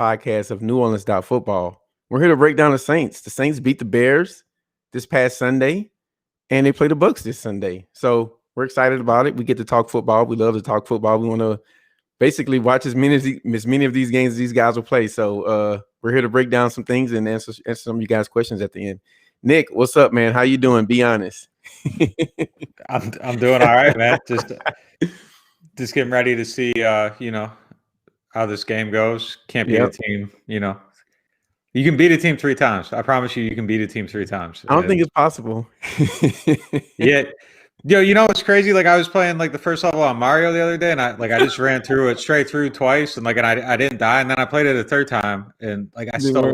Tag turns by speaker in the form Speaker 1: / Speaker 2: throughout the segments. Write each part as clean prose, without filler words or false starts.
Speaker 1: podcast of NewOrleans.Football. We're here to break down the Saints. The Saints beat the Bears this past Sunday, and they play the Bucs this Sunday. So we're excited about it. We get to talk football. We love to talk football. We want to basically watch as many of these games as these guys will play. So we're here to break down some things and answer some of you guys' questions at the end. Nick, what's up, man? How you doing? Be honest.
Speaker 2: I'm doing all right, man. Just getting ready to see how this game goes. Can't beat a team, You can beat a team 3 times. I promise you can beat a team 3 times.
Speaker 1: I don't think it's possible.
Speaker 2: Yeah. It's crazy. Like I was playing like the first level on Mario the other day, and I just ran through it straight through twice, and I didn't die, and then I played it a third time, and like I still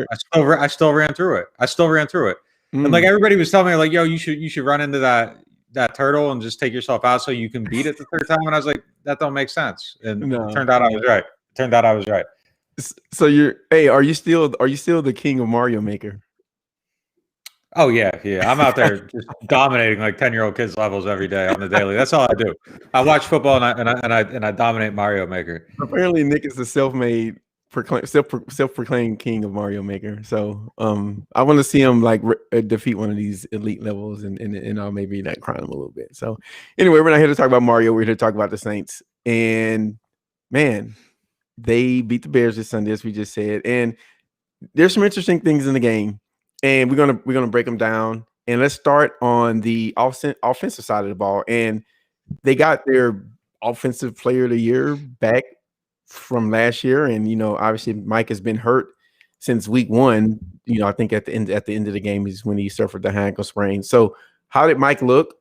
Speaker 2: ran through it. I still ran through it. And like everybody was telling me, like, yo, you should run into that turtle and just take yourself out so you can beat it the third time. And I was like, that don't make sense. And it turned out I was right.
Speaker 1: So are you still the king of Mario Maker?
Speaker 2: Oh yeah. I'm out there just dominating like 10-year-old kids levels every day on the daily. That's all I do. I watch football and I dominate Mario Maker.
Speaker 1: Apparently, Nick is the self-proclaimed king of Mario Maker. So I want to see him like defeat one of these elite levels and I'll maybe not crown him a little bit. So anyway, we're not here to talk about Mario. We're here to talk about the Saints. And man, they beat the Bears this Sunday, as we just said. And there's some interesting things in the game. And we're gonna break them down. And let's start on the offensive side of the ball. And they got their offensive player of the year back from last year. And obviously Mike has been hurt since week 1. I think at the end of the game is when he suffered the ankle sprain. So how did Mike look?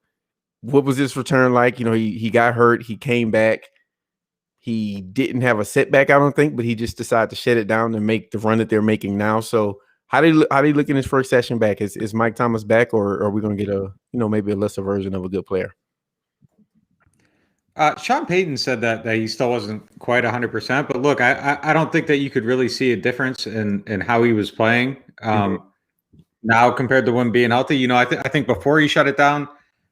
Speaker 1: What was his return like? He got hurt, he came back. He didn't have a setback, I don't think, but he just decided to shut it down and make the run that they're making now. So how do you look in his first session back? Is Mike Thomas back, or are we going to get maybe a lesser version of a good player?
Speaker 2: Sean Payton said that he still wasn't quite 100%, but look, I don't think that you could really see a difference in how he was playing now compared to when being healthy. I think before he shut it down,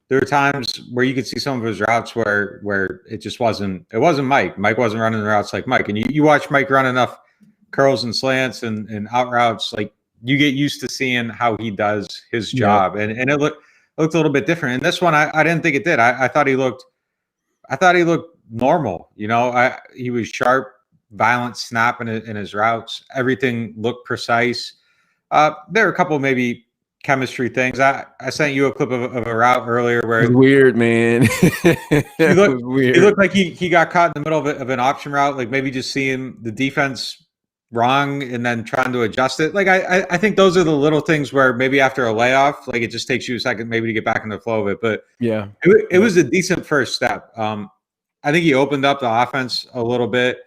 Speaker 2: there were times where you could see some of his routes where it just wasn't Mike. Mike wasn't running the routes like Mike, and you watch Mike run enough curls and slants and out routes, like you get used to seeing how he does his job, and it looked a little bit different. And this one, I didn't think it did. I thought he looked normal. He was sharp, violent snap in his routes. Everything looked precise. There are a couple maybe chemistry things. I sent you a clip of a route earlier where
Speaker 1: it was weird, man.
Speaker 2: He looked like he got caught in the middle of an option route, like maybe just seeing the defense wrong and then trying to adjust it. Like I think those are the little things where maybe after a layoff, like it just takes you a second maybe to get back in the flow of it. But yeah, it was a decent first step. I think he opened up the offense a little bit,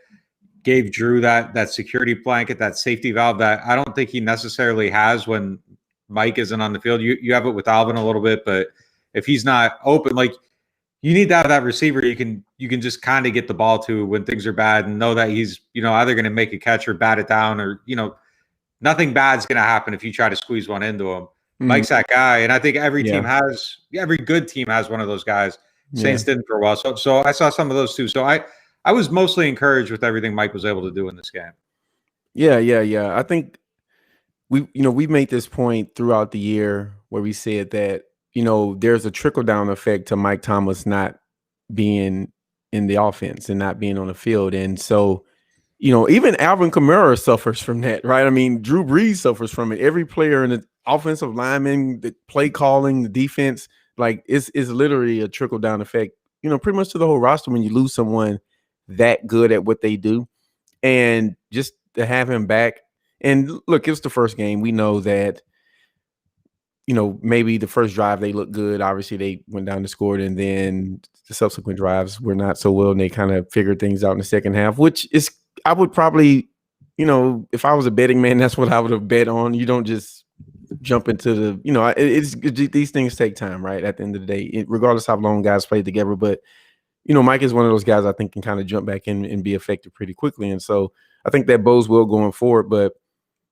Speaker 2: gave Drew that security blanket, that safety valve that I don't think he necessarily has when Mike isn't on the field. You have it with Alvin a little bit, but if he's not open, like you need to have that receiver you can just kind of get the ball to when things are bad and know that he's either going to make a catch or bat it down, or nothing bad's going to happen if you try to squeeze one into him. Mike's that guy, and I think every good team has one of those guys. Saints didn't for a while, so I saw some of those too. So I was mostly encouraged with everything Mike was able to do in this game.
Speaker 1: Yeah. I think we made this point throughout the year where we said that there's a trickle-down effect to Mike Thomas not being in the offense and not being on the field. And so, even Alvin Kamara suffers from that, right? I mean, Drew Brees suffers from it. Every player in the offensive lineman, the play calling, the defense, like it's literally a trickle-down effect, pretty much to the whole roster when you lose someone that good at what they do. And just to have him back, and look, it's the first game. We know that maybe the first drive they looked good. Obviously, they went down and scored, and then the subsequent drives were not so well, and they kind of figured things out in the second half, which is, I would probably, if I was a betting man, that's what I would have bet on. You don't just jump into the, these things take time, right? At the end of the day, regardless how long guys play together. But, Mike is one of those guys I think can kind of jump back in and be effective pretty quickly. And so I think that bodes well going forward. But,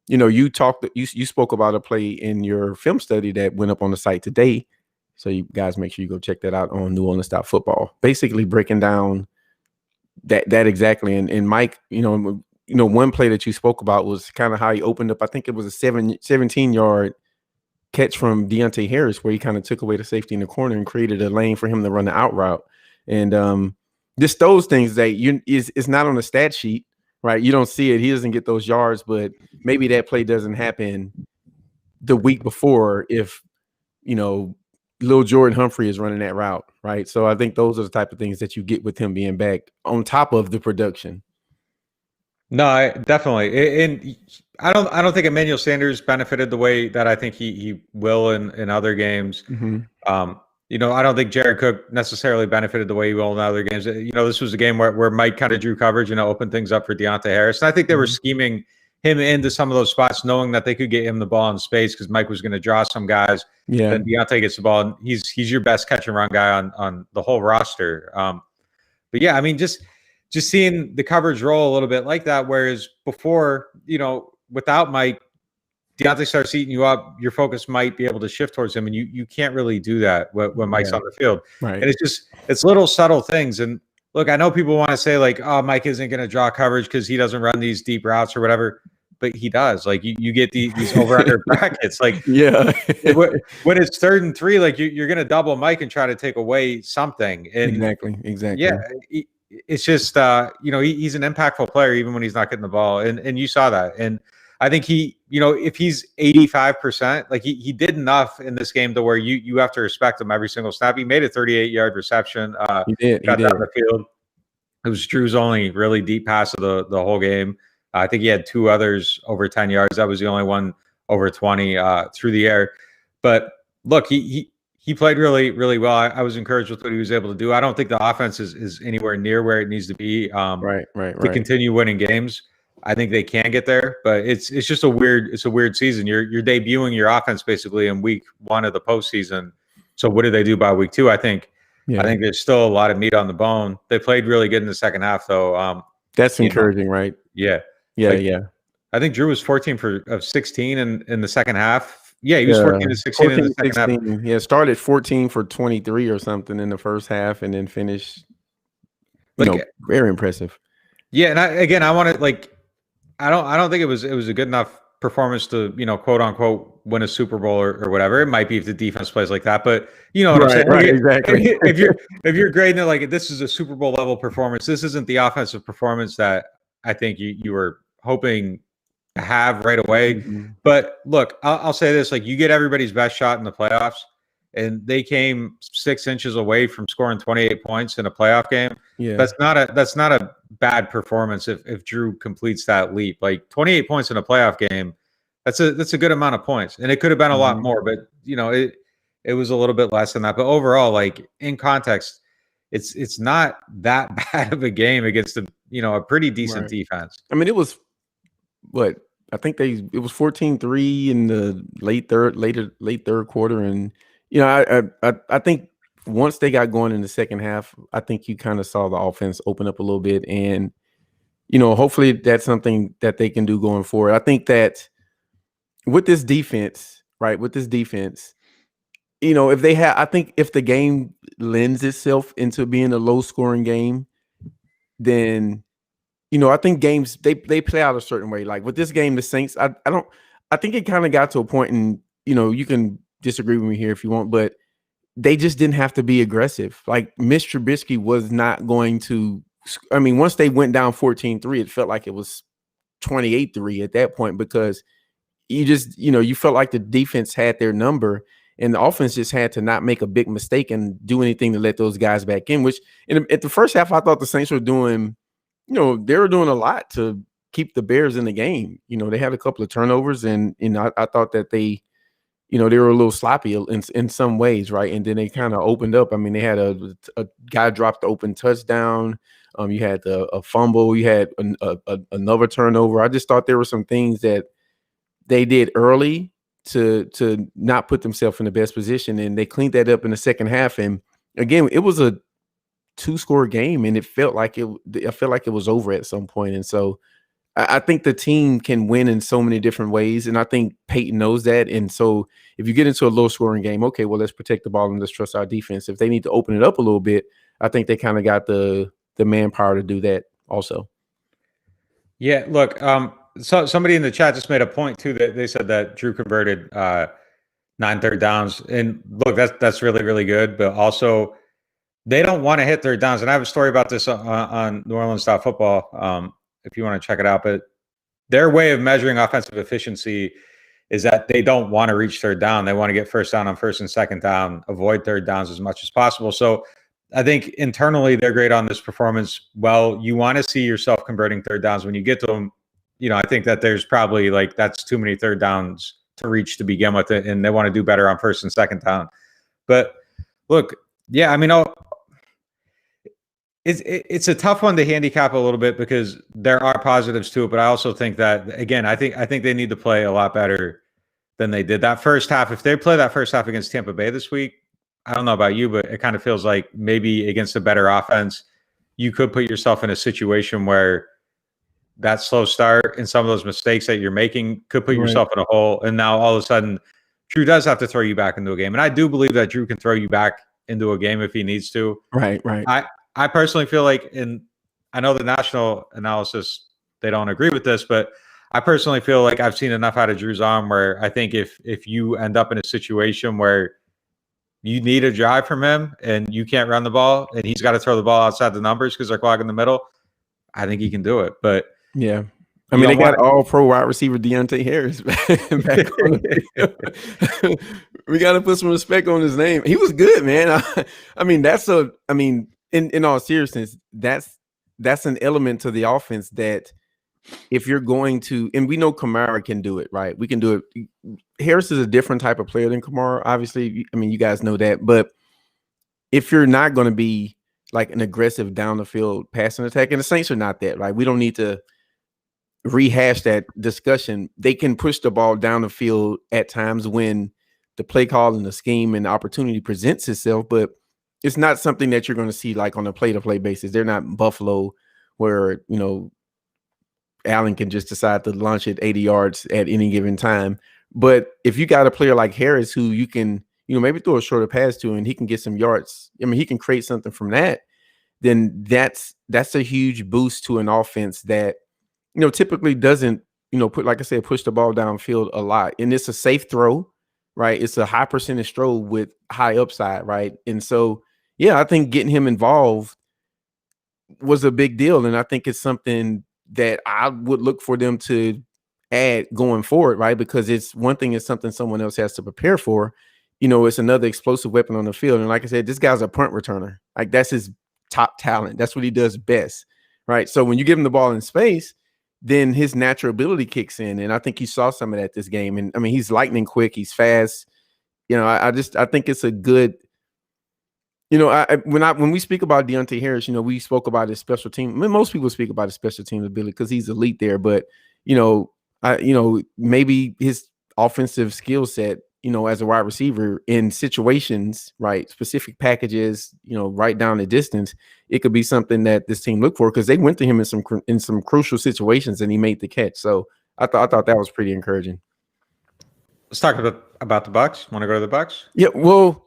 Speaker 1: you spoke about a play in your film study that went up on the site today. So you guys make sure you go check that out on NewOrleans.Football. Basically breaking down that exactly. And Mike, one play that you spoke about was kind of how he opened up. I think it was a 17-yard catch from Deonte Harris where he kind of took away the safety in the corner and created a lane for him to run the out route. And just those things that it's not on the stat sheet, right? You don't see it. He doesn't get those yards, but maybe that play doesn't happen the week before if, Lil Jordan Humphrey is running that route, right? So I think those are the type of things that you get with him being back on top of the production.
Speaker 2: No, definitely. And I don't think Emmanuel Sanders benefited the way that I think he will in other games.
Speaker 1: Mm-hmm.
Speaker 2: I don't think Jared Cook necessarily benefited the way he will in other games. This was a game where Mike kind of drew coverage and opened things up for Deonte Harris. And I think they were scheming him into some of those spots, knowing that they could get him the ball in space because Mike was going to draw some guys.
Speaker 1: Yeah.
Speaker 2: Then Deonte gets the ball, and he's your best catch and run guy on the whole roster. But yeah, I mean, just seeing the coverage roll a little bit like that, whereas before, without Mike, Deonte starts eating you up, your focus might be able to shift towards him, and you can't really do that when Mike's on the field.
Speaker 1: Right.
Speaker 2: And it's little subtle things. And look, I know people want to say like, oh, Mike isn't going to draw coverage because he doesn't run these deep routes or whatever, but he does. Like you get these over under brackets. Like
Speaker 1: yeah,
Speaker 2: when it's 3rd and 3, like you're going to double Mike and try to take away something. And
Speaker 1: exactly.
Speaker 2: Yeah. It's just, he's an impactful player even when he's not getting the ball. And you saw that. And I think he, if he's 85%, like he did enough in this game to where you have to respect him every single snap. He made a 38-yard reception.
Speaker 1: He did.
Speaker 2: Got down the field. It was Drew's only really deep pass of the whole game. I think he had 2 others over 10 yards. That was the only one over 20 through the air. But look, he played really, really well. I was encouraged with what he was able to do. I don't think the offense is anywhere near where it needs to be to continue winning games. I think they can get there, but it's just a weird season. You're debuting your offense basically in week 1 of the postseason. So what do they do by week 2? I think there's still a lot of meat on the bone. They played really good in the second half, though.
Speaker 1: That's encouraging, right?
Speaker 2: Yeah.
Speaker 1: Yeah.
Speaker 2: I think Drew was 14 of 16 in the second half. Yeah, he was 14 to 16 in the second half.
Speaker 1: Yeah, started 14 for 23 or something in the first half, and then finished. Very impressive.
Speaker 2: Yeah, and I want to I don't think it was a good enough performance to quote unquote win a Super Bowl or whatever. It might be if the defense plays like that, but you know what I'm saying.
Speaker 1: Right, exactly.
Speaker 2: if you're grading it like this is a Super Bowl level performance, this isn't the offensive performance that I think you were hoping to have right away.
Speaker 1: Mm-hmm.
Speaker 2: But look, I'll say this: you get everybody's best shot in the playoffs, and they came 6 inches away from scoring 28 points in a playoff game.
Speaker 1: Yeah,
Speaker 2: that's not a bad performance if Drew completes that leap. 28 points in a playoff game, that's a good amount of points, and it could have been a lot more, but it was a little bit less than that. But overall, in context, it's not that bad of a game against a pretty decent defense.
Speaker 1: I mean, it was what I think it was 14-3 in the late third quarter, and I think once they got going in the second half, I think you kind of saw the offense open up a little bit, and hopefully that's something that they can do going forward. I think that with this defense, if the game lends itself into being a low scoring game, then I think games they play out a certain way. Like with this game, the Saints, I think it kind of got to a point, and you can disagree with me here if you want, but they just didn't have to be aggressive. Like Mitch Trubisky was not going to. I mean, once they went down 14-3, it felt like it was 28-3 at that point, because you felt like the defense had their number, and the offense just had to not make a big mistake and do anything to let those guys back in. Which at the first half, I thought the Saints were doing. They were doing a lot to keep the Bears in the game. They had a couple of turnovers, and I thought that they were a little sloppy in some ways, right? And then they kind of opened up. I mean, they had a guy dropped the open touchdown. You had a fumble. You had another turnover. I just thought there were some things that they did early to not put themselves in the best position, and they cleaned that up in the second half. And again, it was a 2-score game, and I felt like it was over at some point. And so I think the team can win in so many different ways, and I think Peyton knows that. And so if you get into a low-scoring game, okay, well, let's protect the ball and let's trust our defense. If they need to open it up a little bit, I think they kind of got the manpower to do that also.
Speaker 2: Yeah, look, so somebody in the chat just made a point too that they said that Drew converted 9 third downs, and look, that's really really good. But also, they don't want to hit third downs, and I have a story about this on NewOrleans.Football. If you want to check it out, but their way of measuring offensive efficiency is that they don't want to reach third down. They want to get first down on first and second down, avoid third downs as much as possible. So I think internally they're great on this performance. Well, you want to see yourself converting third downs when you get to them. I think that there's probably that's too many third downs to reach to begin with, and they want to do better on first and second down. But look, yeah, I mean, it's a tough one to handicap a little bit because there are positives to it, but I also think that again, I think they need to play a lot better than they did that first half. If they play that first half against Tampa Bay this week, I don't know about you, but it kind of feels like maybe against a better offense, you could put yourself in a situation where that slow start and some of those mistakes that you're making could put yourself in a hole. And now all of a sudden, Drew does have to throw you back into a game. And I do believe that Drew can throw you back into a game if he needs to.
Speaker 1: Right.
Speaker 2: I personally feel like, and I know the national analysis, they don't agree with this, but I personally feel like I've seen enough out of Drew's arm where I think if you end up in a situation where you need a drive from him and you can't run the ball and he's got to throw the ball outside the numbers because they're clogging the middle, I think he can do it. But
Speaker 1: yeah, I mean, they got all pro wide receiver Deonte Harris back on. We got to put some respect on his name. He was good, man. I mean, in all seriousness, that's an element to the offense that if you're going to, and we know Kamara can do it, right? We can do it. Harris is a different type of player than Kamara, obviously. I mean, you guys know that. But if you're not going to be like an aggressive down the field passing attack, and the Saints are not that, right? We don't need to rehash that discussion. They can push the ball down the field at times when the play call and the scheme and the opportunity presents itself, but it's not something that you're going to see like on a play-to-play basis. They're not Buffalo where, Allen can just decide to launch it 80 yards at any given time. But if you got a player like Harris who you can, maybe throw a shorter pass to and he can get some yards, I mean, he can create something from that, then that's a huge boost to an offense that, typically doesn't, push the ball downfield a lot. And it's a safe throw, right? It's a high percentage throw with high upside, right? And so, yeah, I think getting him involved was a big deal. And I think it's something that I would look for them to add going forward, right? Because it's one thing, it's something someone else has to prepare for. It's another explosive weapon on the field. And like I said, this guy's a punt returner. Like that's his top talent. That's what he does best, right? So when you give him the ball in space, then his natural ability kicks in. And I think you saw some of that this game. And I mean, he's lightning quick. He's fast. I think it's a good, when we speak about Deonte Harris, we spoke about his special team. I mean, most people speak about his special team ability because he's elite there. But, maybe his offensive skill set, as a wide receiver in situations, right, specific packages, right down the distance, it could be something that this team looked for because they went to him in some crucial situations and he made the catch. So I thought that was pretty encouraging.
Speaker 2: Let's talk about the Bucs. Want to go to the Bucs?
Speaker 1: Yeah. Well,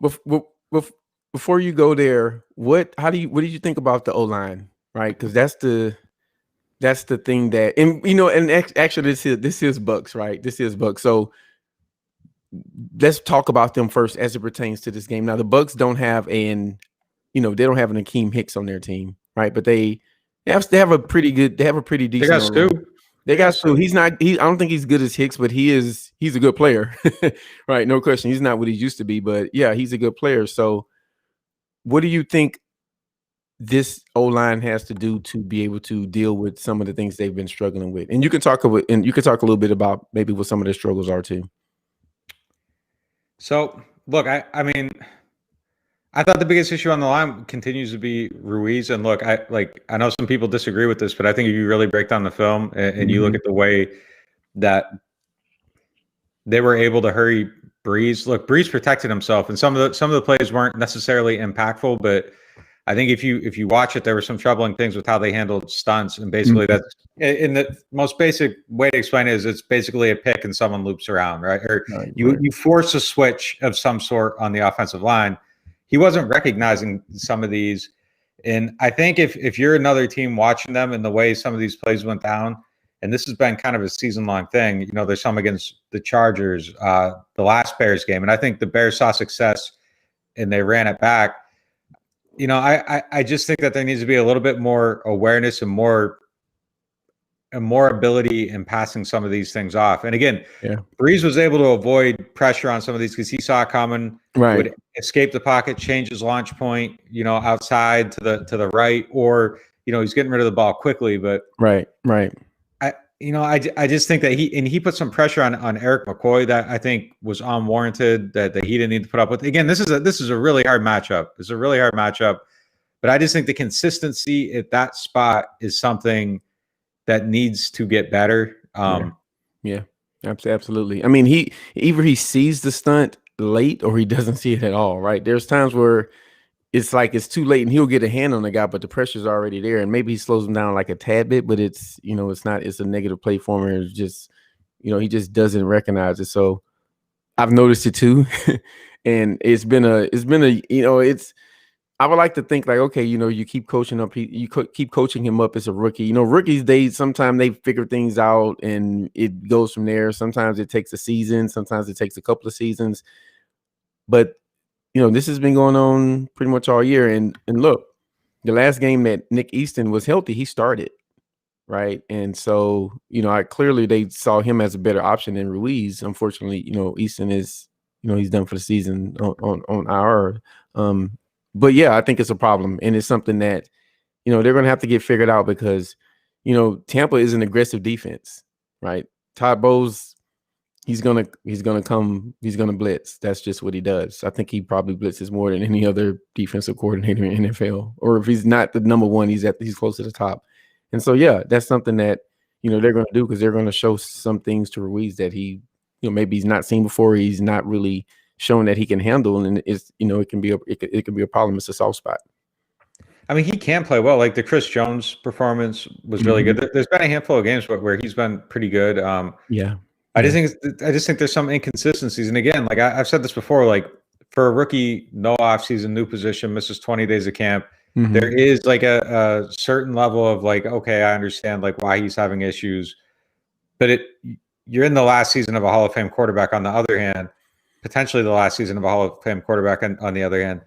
Speaker 1: before you go there, what did you think about the O-line, right? Because that's the thing that, and actually this is Bucs, right? This is Bucs. So let's talk about them first as it pertains to this game. Now the Bucs don't have an Akeem Hicks on their team, right? But they have a pretty decent.
Speaker 2: They got Stu.
Speaker 1: They got Stu. I don't think he's good as Hicks, but he's a good player, right? No question. He's not what he used to be, but yeah, he's a good player. So what do you think this O-line has to do to be able to deal with some of the things they've been struggling with? And you can talk a little bit about maybe what some of their struggles are too.
Speaker 2: So look, I mean, I thought the biggest issue on the line continues to be Ruiz. And look, I know some people disagree with this, but I think if you really break down the film and you look at the way that they were able to hurry Breeze. Look, Breeze protected himself, and some of the plays weren't necessarily impactful, but I think if you watch it, there were some troubling things with how they handled stunts, and basically that's in the most basic way to explain it is it's basically a pick and someone loops around, right? Or you force a switch of some sort on the offensive line. He wasn't recognizing some of these, and I think if you're another team watching them and the way some of these plays went down, and this has been kind of a season-long thing. You know, there's some against the Chargers, the last Bears game, and I think the Bears saw success and they ran it back. You know, I just think that there needs to be a little bit more awareness and more ability in passing some of these things off. And again, Breeze was able to avoid pressure on some of these because he saw it coming, would escape the pocket, change his launch point, you know, outside to the right, or, you know, he's getting rid of the ball quickly. But
Speaker 1: right.
Speaker 2: I just think that he put some pressure on Eric McCoy that I think was unwarranted, that he didn't need to put up with. Again, this is a really hard matchup. It's a really hard matchup, but I just think the consistency at that spot is something that needs to get better.
Speaker 1: Yeah, absolutely. I mean, he sees the stunt late or he doesn't see it at all, right? There's times where it's like it's too late and he'll get a hand on the guy, but the pressure's already there, and maybe he slows him down like a tad bit, but it's, you know, it's a negative play for him. It's just, you know, he just doesn't recognize it. So I've noticed it too. And it's been a, you know, I would like to think like, okay, you know, you keep coaching up, keep coaching him up as a rookie. You know, rookies, sometimes they figure things out and it goes from there. Sometimes it takes a season, sometimes it takes a couple of seasons, but you know, this has been going on pretty much all year. And look, the last game that Nick Easton was healthy, he started, right? And so, you know, clearly they saw him as a better option than Ruiz. Unfortunately, you know, Easton is, you know, he's done for the season on IR. But yeah, I think it's a problem, and it's something that, you know, they're going to have to get figured out because, you know, Tampa is an aggressive defense, right? Todd Bowles, he's gonna blitz. That's just what he does. I think he probably blitzes more than any other defensive coordinator in NFL. Or if he's not the number one, he's close to the top. And so yeah, that's something that, you know, they're going to do because they're going to show some things to Ruiz that he, you know, maybe he's not seen before. He's not really showing that he can handle, and it's, you know, it can be a problem. It's a soft spot.
Speaker 2: I mean, he can play well. Like the Chris Jones performance was really good. There's been a handful of games where he's been pretty good. I just think there's some inconsistencies. And again, like I've said this before, like for a rookie, no offseason, new position, misses 20 days of camp. There is like a certain level of like, okay, I understand like why he's having issues, but you're in the last season of a Hall of Fame quarterback on the other hand, potentially the last season of a Hall of Fame quarterback on the other hand.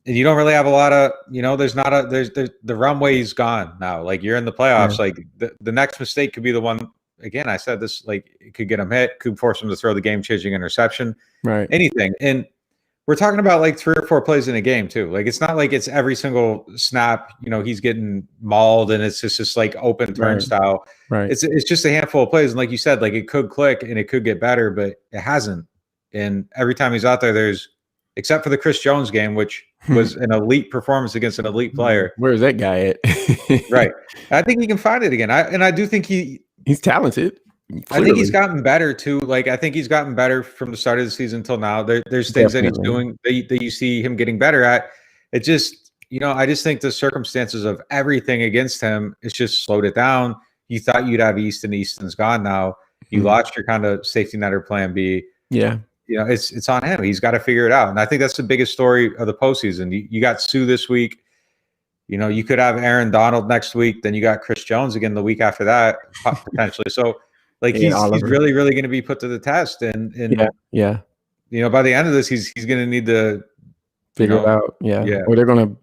Speaker 2: And you don't really have a lot of, you know, there's the runway's gone now. Like you're in the playoffs. Like the next mistake could be the one. Again, I said this, like it could get him hit, could force him to throw the game-changing interception,
Speaker 1: right?
Speaker 2: Anything. And we're talking about like 3 or 4 plays in a game too. Like it's not like it's every single snap, you know, he's getting mauled and it's just like open turnstile.
Speaker 1: Right.
Speaker 2: It's just a handful of plays. And like you said, like it could click and it could get better, but it hasn't. And every time he's out there, except for the Chris Jones game, which was an elite performance against an elite player.
Speaker 1: Where's that guy at?
Speaker 2: Right. I think he can find it again. I do think
Speaker 1: he's talented. Clearly.
Speaker 2: I think he's gotten better too. Like I think he's gotten better from the start of the season until now. There's things that he's doing that you see him getting better at. It just, you know, I just think the circumstances of everything against him, it's just slowed it down. You thought you'd have Easton. Easton's gone now. You lost your kind of safety net or plan B.
Speaker 1: Yeah.
Speaker 2: You know, it's on him. He's got to figure it out. And I think that's the biggest story of the postseason. You got Sue this week. You know, you could have Aaron Donald next week. Then you got Chris Jones again the week after that, potentially. So, like, he's really, really going to be put to the test. And
Speaker 1: you
Speaker 2: know, by the end of this, he's going to need to
Speaker 1: figure it out. Yeah. Or they're going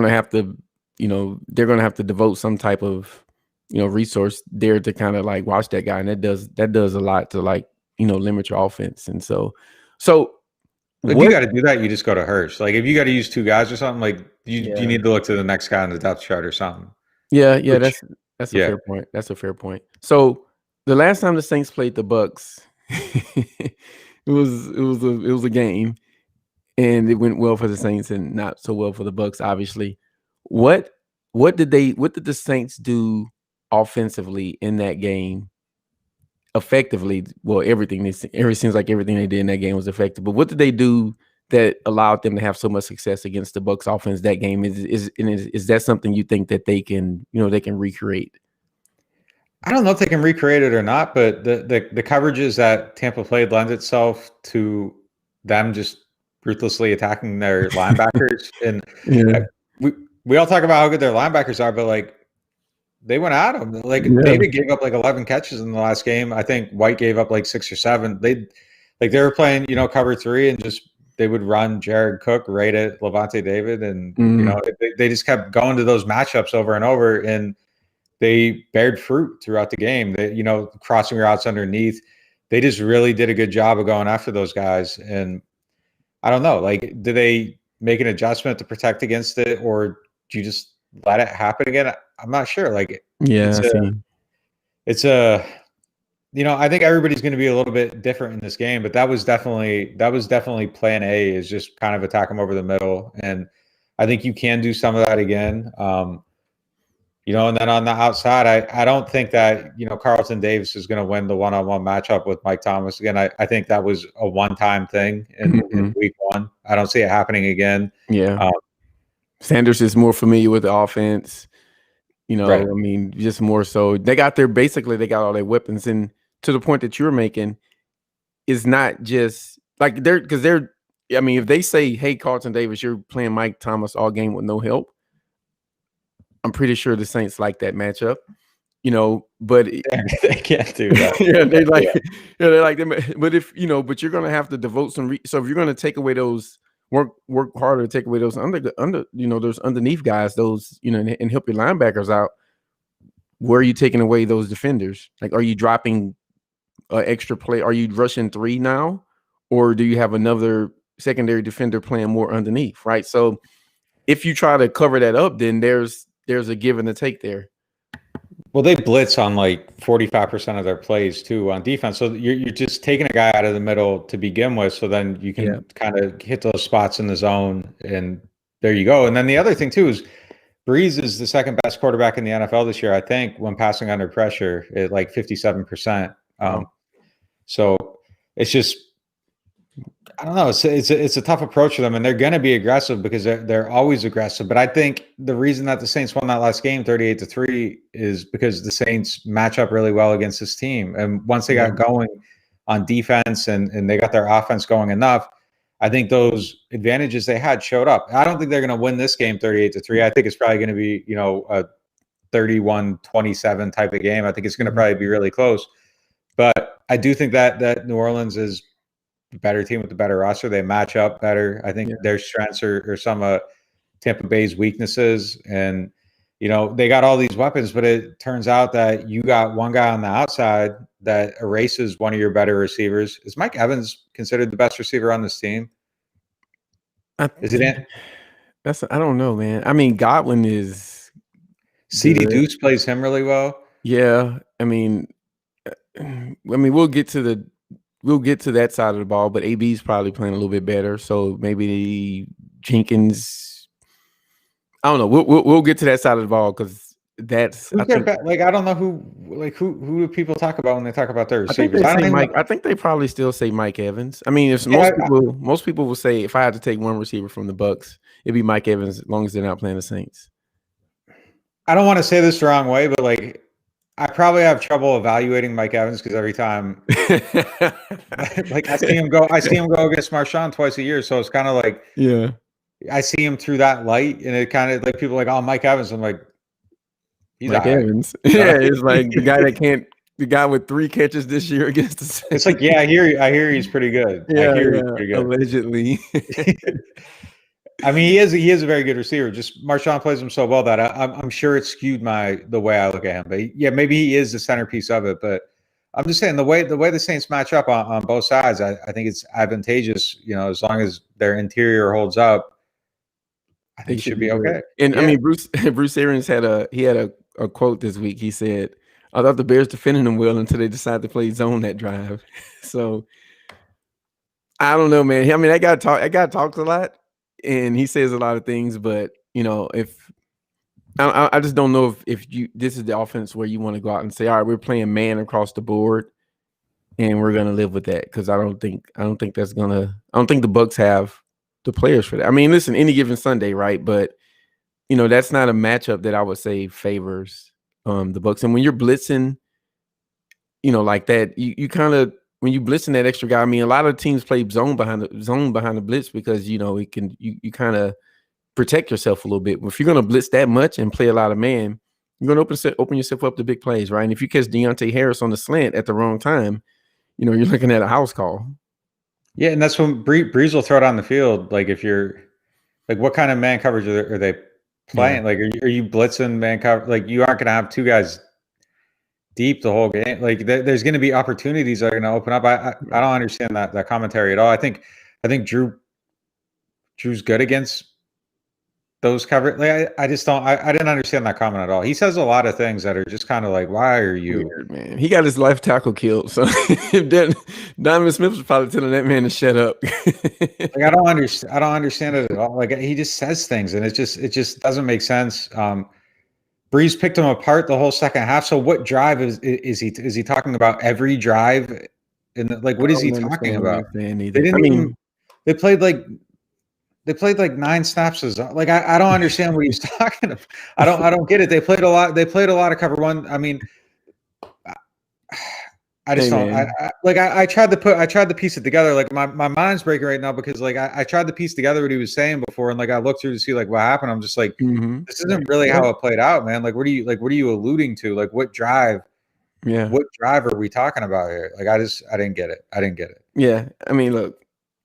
Speaker 1: to have to, you know, they're going to have to devote some type of, you know, resource there to kind of like watch that guy. And that does a lot to, like, you know, limit your offense. And so
Speaker 2: if you got to do that, you just go to Hirsch. Like if you got to use 2 guys or something, like you need to look to the next guy on the depth chart or something.
Speaker 1: Yeah. That's a fair point. That's a fair point. So the last time the Saints played the Bucs, it was a game, and it went well for the Saints and not so well for the Bucs, obviously. What did the Saints do offensively in that game? Effectively, well, everything seems like everything they did in that game was effective. But what did they do that allowed them to have so much success against the Bucs offense that game? Is that something you think that they can recreate?
Speaker 2: I don't know if they can recreate it or not, but the coverages that Tampa played lend itself to them just ruthlessly attacking their linebackers. And we all talk about how good their linebackers are, but like they went at him. Like David gave up like 11 catches in the last game. I think White gave up like 6 or 7. They were playing, cover 3 and just they would run Jared Cook right at Levante David, and they just kept going to those matchups over and over, and they bared fruit throughout the game. They, crossing routes underneath. They just really did a good job of going after those guys. And I don't know, like, do they make an adjustment to protect against it, or do you just let it happen again? I'm not sure. Like, it's a I think everybody's going to be a little bit different in this game, but that was definitely plan A, is just kind of attack them over the middle. And I think you can do some of that again. And then on the outside, I don't think that, Carlton Davis is going to win the one-on-one matchup with Mike Thomas again. I think that was a one-time thing in week 1. I don't see it happening again.
Speaker 1: Yeah. Sanders is more familiar with the offense.
Speaker 2: Right.
Speaker 1: I mean, just more so. They got all their weapons. And to the point that you're making, is not just like if they say, hey, Carlton Davis, you're playing Mike Thomas all game with no help, I'm pretty sure the Saints like that matchup, but
Speaker 2: they can't do that.
Speaker 1: they're like them. But if but you're gonna have to devote some. So if you're gonna take away those, work harder to take away those those underneath guys, those and help your linebackers out. Where are you taking away those defenders? Like, are you dropping extra play? Are you rushing 3 now, or do you have another secondary defender playing more underneath? Right. So if you try to cover that up, then there's a give and a take there.
Speaker 2: Well, they blitz on like 45% of their plays too on defense. So you're just taking a guy out of the middle to begin with. So then you can kind of hit those spots in the zone, and there you go. And then the other thing too is Breeze is the second best quarterback in the NFL this year, I think, when passing under pressure at like 57%. So it's just, I don't know. It's a tough approach for them, and they're going to be aggressive because they're always aggressive. But I think the reason that the Saints won that last game 38-3 is because the Saints match up really well against this team. And once they got going on defense and they got their offense going enough, I think those advantages they had showed up. I don't think they're going to win this game 38-3. I think it's probably going to be, a 31-27 type of game. I think it's going to probably be really close. But I do think that New Orleans is a better team with the better roster. They match up better. I think their strengths are some of Tampa Bay's weaknesses. And, they got all these weapons, but it turns out that you got one guy on the outside that erases one of your better receivers. Is Mike Evans considered the best receiver on this team? Is it?
Speaker 1: I don't know, man. I mean, Godwin is
Speaker 2: CD Deuce plays him really well.
Speaker 1: Yeah. I mean, we'll get to that side of the ball, but AB's probably playing a little bit better. So maybe Jenkins. I don't know. We'll get to that side of the ball because that's.
Speaker 2: I don't know who do people talk about when they talk about their receivers?
Speaker 1: I think they probably still say Mike Evans. I mean, most people will say if I had to take one receiver from the Bucs, it'd be Mike Evans as long as they're not playing the Saints.
Speaker 2: I don't want to say this the wrong way, but I probably have trouble evaluating Mike Evans because every time I see him go against Marshawn twice a year. So it's kind of like, I see him through that light, and it kind of like people are like, oh, Mike Evans. I'm like, he's
Speaker 1: Mike Evans. Yeah, it's like the guy with 3 catches this year against the Saints.
Speaker 2: It's like, yeah, I hear he's pretty good.
Speaker 1: Yeah, he's pretty good. Allegedly.
Speaker 2: I mean, he is a very good receiver. Just Marshawn plays him so well that I'm sure it skewed the way I look at him. But maybe he is the centerpiece of it. But I'm just saying the way the Saints match up on both sides, I think it's advantageous. As long as their interior holds up, I think it should be okay.
Speaker 1: And I mean, Bruce Arians had a quote this week. He said, "I thought the Bears defended them well until they decided to play zone that drive." So I don't know, man. I mean, that guy talks a lot. And he says a lot of things, but if I just don't know if this is the offense where you want to go out and say, all right, we're playing man across the board, and we're gonna live with that, because I don't think the Bucs have the players for that. I mean, listen, any given Sunday, right? But that's not a matchup that I would say favors the Bucs. And when you're blitzing, like that, you kind of. When you blitzing that extra guy, I mean, a lot of teams play zone behind the blitz because it can you kind of protect yourself a little bit. If you're going to blitz that much and play a lot of man, You're going to open yourself up to big plays, right? And if you catch Deonte Harris on the slant at the wrong time, you're looking at a house call.
Speaker 2: Yeah, and that's when Breeze will throw it on the field. Like if you're like, what kind of man coverage are they playing? Yeah. Like, are you blitzing man cover? Like you aren't going to have two guys deep the whole game. Like there's going to be opportunities that are going to open up. I don't understand that commentary at all. I think Drew's good against those coverage. Like I just don't. I didn't understand that comment at all. He says a lot of things that are just kind of like, why are you?
Speaker 1: Weird, man. He got his left tackle killed. So Donovan Smith was probably telling that man to shut up.
Speaker 2: Like I don't understand it at all. Like he just says things, and it just doesn't make sense. Breeze picked him apart the whole second half. So what drive is he talking about? Every drive, and like what is he talking about? They played like 9 snaps. Like I don't understand what he's talking about. I don't get it. They played a lot of cover one. I mean, I just don't. I tried to piece it together. Like my mind's breaking right now because like I tried to piece together what he was saying before, and like I looked through to see like what happened. I'm just like, this isn't really how it played out, man. Like what are you alluding to? Like what drive? Yeah. What drive are we talking about here? Like I didn't get it.
Speaker 1: Yeah. I mean, look,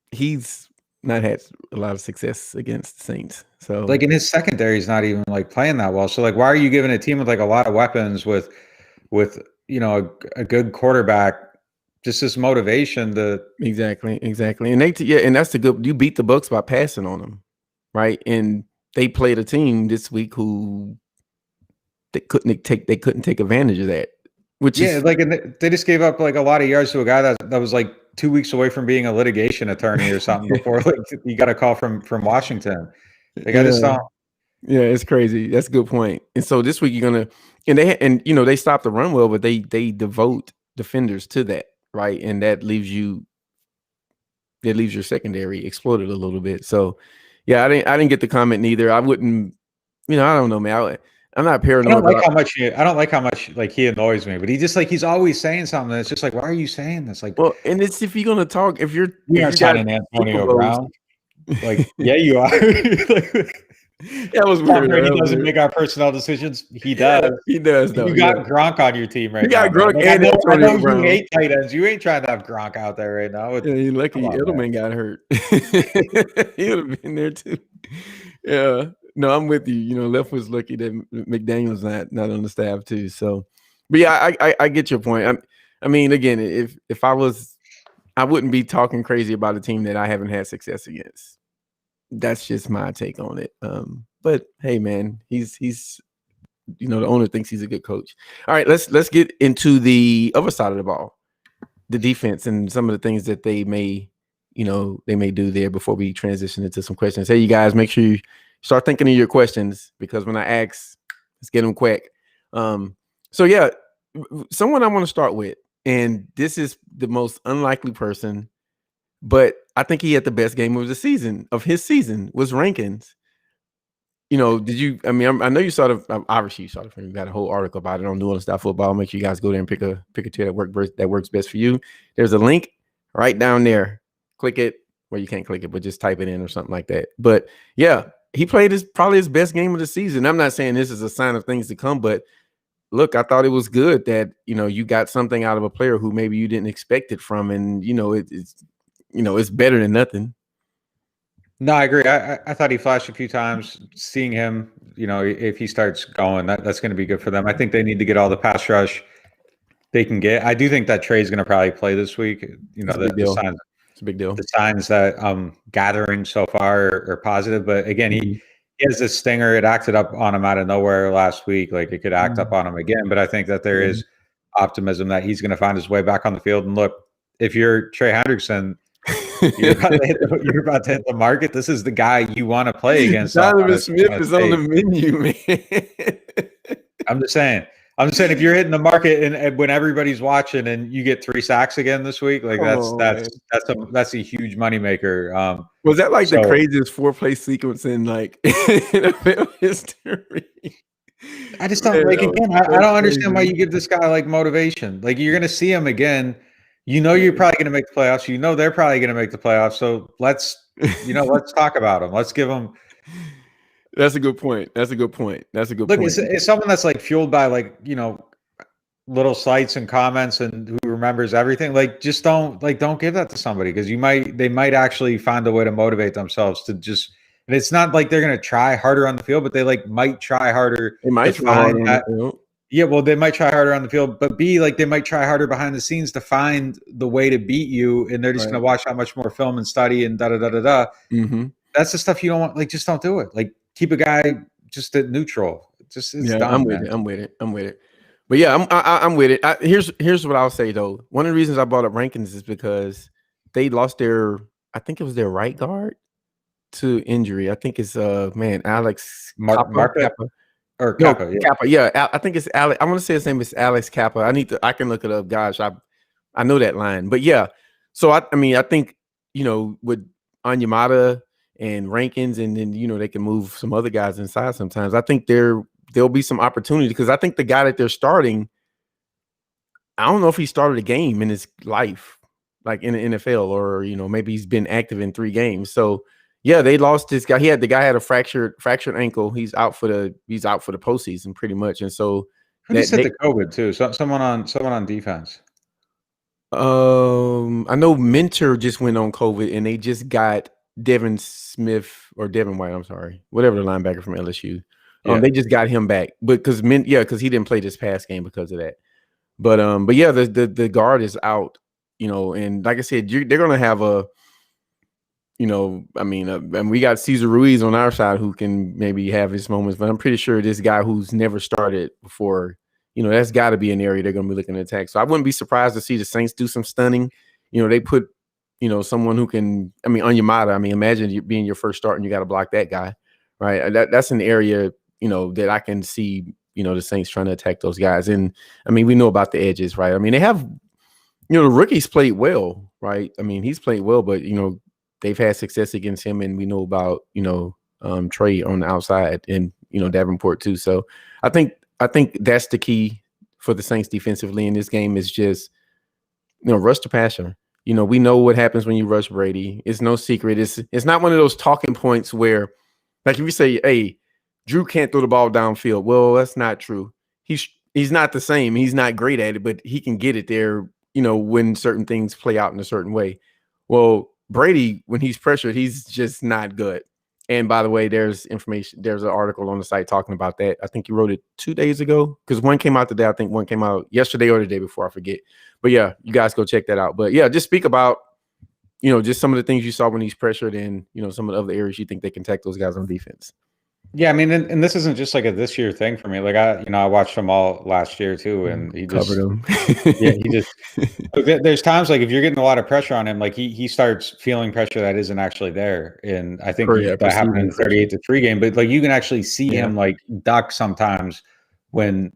Speaker 1: he's not had a lot of success against the Saints. So
Speaker 2: like in his secondary, he's not even like playing that well. So like, why are you giving a team with like a lot of weapons with a good quarterback, just this motivation to
Speaker 1: exactly. And and that's the good. You beat the Bucs by passing on them, right? And they played a team this week who they couldn't take advantage of that. Which is
Speaker 2: like, and they just gave up like a lot of yards to a guy that was like 2 weeks away from being a litigation attorney or something before like you got a call from Washington. Like I just don't.
Speaker 1: Yeah, it's crazy. That's a good point. And so this week you're gonna they stop the run well, but they devote defenders to that, right? And that leaves your secondary exploded a little bit. So yeah, I didn't get the comment neither. I wouldn't, I don't know, man. I'm not paranoid.
Speaker 2: I don't like how much like he annoys me, but he's always saying something. It's just like, why are you saying this? Like,
Speaker 1: well, and it's if you're gonna talk, if you're
Speaker 2: signing Antonio Brown, like, yeah, you are.
Speaker 1: That was weird.
Speaker 2: He doesn't make our personnel decisions. He does.
Speaker 1: He does.
Speaker 2: You got Gronk on your team right now.
Speaker 1: You got Gronk and Antonio Brown.
Speaker 2: You hate tight ends. You ain't trying to have Gronk out there right now.
Speaker 1: Yeah, you're lucky Edelman got hurt. He would have been there too. Yeah. No, I'm with you. Left was lucky that McDaniel's not on the staff too. So, but yeah, I get your point. I mean, again, if I was, I wouldn't be talking crazy about a team that I haven't had success against. That's just my take on it. But hey, man, he's the owner thinks he's a good coach. All right, let's get into the other side of the ball, the defense, and some of the things that they may do there before we transition into some questions. Hey, you guys, make sure you start thinking of your questions because when I ask, let's get them quick. So yeah, someone I want to start with, and this is the most unlikely person, but I think he had the best game of his season was Rankins. Did you? I mean, I know you saw obviously you saw the film. You got a whole article about it on NewOrleans.Football. Make sure you guys go there and pick a tier that works best for you. There's a link right down there. Click it. Well, you can't click it, but just type it in or something like that. But yeah, he played probably his best game of the season. I'm not saying this is a sign of things to come, but look, I thought it was good that you got something out of a player who maybe you didn't expect it from, and it's better than nothing.
Speaker 2: No, I agree. I thought he flashed a few times. Seeing him, if he starts going, that's going to be good for them. I think they need to get all the pass rush they can get. I do think that Trey's going to probably play this week.
Speaker 1: It's a big deal.
Speaker 2: The signs that I'm gathering so far are positive, but again, he has this stinger. It acted up on him out of nowhere last week. Like it could act up on him again, but I think that there is optimism that he's going to find his way back on the field. And look, if you're Trey Hendrickson, you're about to hit the market. This is the guy you want to play against.
Speaker 1: Donovan Smith is on the menu, man.
Speaker 2: I'm just saying if you're hitting the market and when everybody's watching and you get 3 sacks again this week, like that's a huge moneymaker.
Speaker 1: Was that like the craziest 4-play sequence in like NFL history?
Speaker 2: I just don't like again. I don't understand why you give this guy like motivation. Like you're gonna see him again. You're probably going to make the playoffs. They're probably going to make the playoffs. So let's talk about them. Let's give them.
Speaker 1: That's a good point. That's a good point.
Speaker 2: Look, it's someone that's like fueled by like, little sites and comments and who remembers everything. Like, just don't give that to somebody, because they might actually find a way to motivate themselves to just. And it's not like they're going to try harder on the field, but they might try harder.
Speaker 1: They might try harder on the field.
Speaker 2: Yeah, well, they might try harder on the field, but B, they might try harder behind the scenes to find the way to beat you, and they're just going to watch that much more film and study and da-da-da-da-da.
Speaker 1: Mm-hmm.
Speaker 2: That's the stuff you don't want. Just don't do it. Keep a guy just at neutral. It's dumb,
Speaker 1: I'm with it. But yeah, I'm with it. Here's what I'll say though. One of the reasons I brought up Rankins is because they lost I think it was their right guard to injury. I think it's Alex
Speaker 2: Marpet. Or Kappa,
Speaker 1: no, Kappa, yeah. I think it's Alex. I want to say his name is Alex Kappa. I can look it up. Gosh, I know that line. But yeah, so I think with Onyemata and Rankins, and then they can move some other guys inside sometimes. I think there'll be some opportunity, because I think the guy that they're starting, I don't know if he started a game in his life, like in the NFL, or maybe he's been active in 3 games. So yeah, they lost this guy. The guy had a fractured ankle. He's out for the postseason pretty much. And so
Speaker 2: who just hit the COVID too? Someone on defense.
Speaker 1: I know Mentor just went on COVID, and they just got Devin White. I'm sorry, whatever, the linebacker from LSU. They just got him back, but because he didn't play this past game because of that. But yeah, the guard is out. And like I said, they're gonna have and we got Cesar Ruiz on our side who can maybe have his moments, but I'm pretty sure this guy who's never started before, that's got to be an area they're going to be looking to attack. So I wouldn't be surprised to see the Saints do some stunning. They put, someone who can, Onyemata. Imagine you being your first start and you got to block that guy, right? That's an area, that I can see, the Saints trying to attack those guys. And we know about the edges, right? They have, the rookies played well, right? He's played well, but they've had success against him, and we know about Trey on the outside, and Davenport too. So I think that's the key for the Saints defensively in this game, is just rush the passer. We know what happens when you rush Brady. It's no secret. It's not one of those talking points where, like, if you say, "Hey, Drew can't throw the ball downfield," well, that's not true. He's not the same. He's not great at it, but he can get it there. When certain things play out in a certain way. Well, Brady, when he's pressured, he's just not good. And by the way, there's an article on the site talking about that. I think you wrote it 2 days ago, because one came out today. I think one came out yesterday or the day before, I forget. But yeah, you guys go check that out. But yeah, just speak about, just some of the things you saw when he's pressured, and, some of the other areas you think they can attack those guys on defense.
Speaker 2: Yeah, and this isn't just like a this year thing for me. Like I watched them all last year too, and he just
Speaker 1: covered them.
Speaker 2: Yeah, he just. There's times like if you're getting a lot of pressure on him, like he starts feeling pressure that isn't actually there, and I think that happened in the 38-3 game. But like you can actually see him like duck sometimes when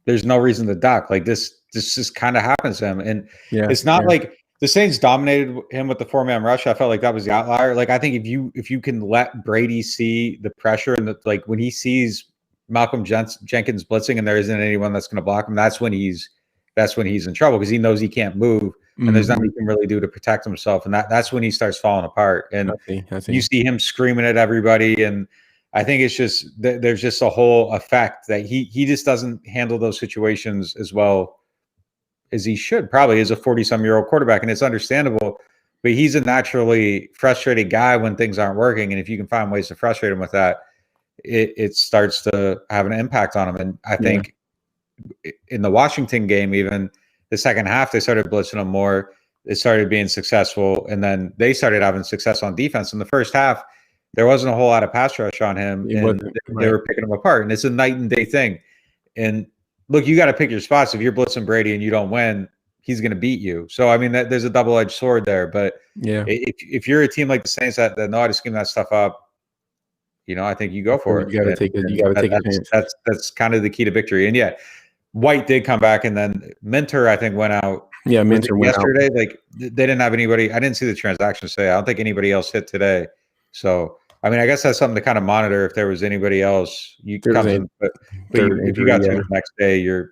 Speaker 2: there's no reason to duck. Like this just kind of happens to him, and it's not like the Saints dominated him with the 4-man rush. I felt like that was the outlier. Like I think if you can let Brady see the pressure, and like when he sees Malcolm Jenkins blitzing and there isn't anyone that's going to block him, that's when he's in trouble, because he knows he can't move, and there's nothing he can really do to protect himself, and that's when he starts falling apart. And
Speaker 1: I see.
Speaker 2: You see him screaming at everybody, and I think it's just there's just a whole effect that he just doesn't handle those situations as well as he should, probably, as a 40-some-year-old quarterback. And it's understandable, but he's a naturally frustrated guy when things aren't working. And if you can find ways to frustrate him with that, it starts to have an impact on him. And I think in the Washington game, even the second half, they started blitzing him more. It started being successful, and then they started having success on defense. In the first half, there wasn't a whole lot of pass rush on him, and they were picking him apart. And it's a night and day thing. And look, you got to pick your spots. If you're blitzing Brady and you don't win, he's going to beat you. So, there's a double-edged sword there. But if you're a team like the Saints that know how to scheme that stuff up, I think you go for it.
Speaker 1: You got to take a chance.
Speaker 2: That's kind of the key to victory. And yeah, White did come back, and then Mentor, I think, went out.
Speaker 1: Yeah, Mentor went
Speaker 2: yesterday.
Speaker 1: Out.
Speaker 2: Like they didn't have anybody. I didn't see the transactions today. I don't think anybody else hit today. So, I guess that's something to kind of monitor. If there was anybody else, you come in, but if you got to the next day, you're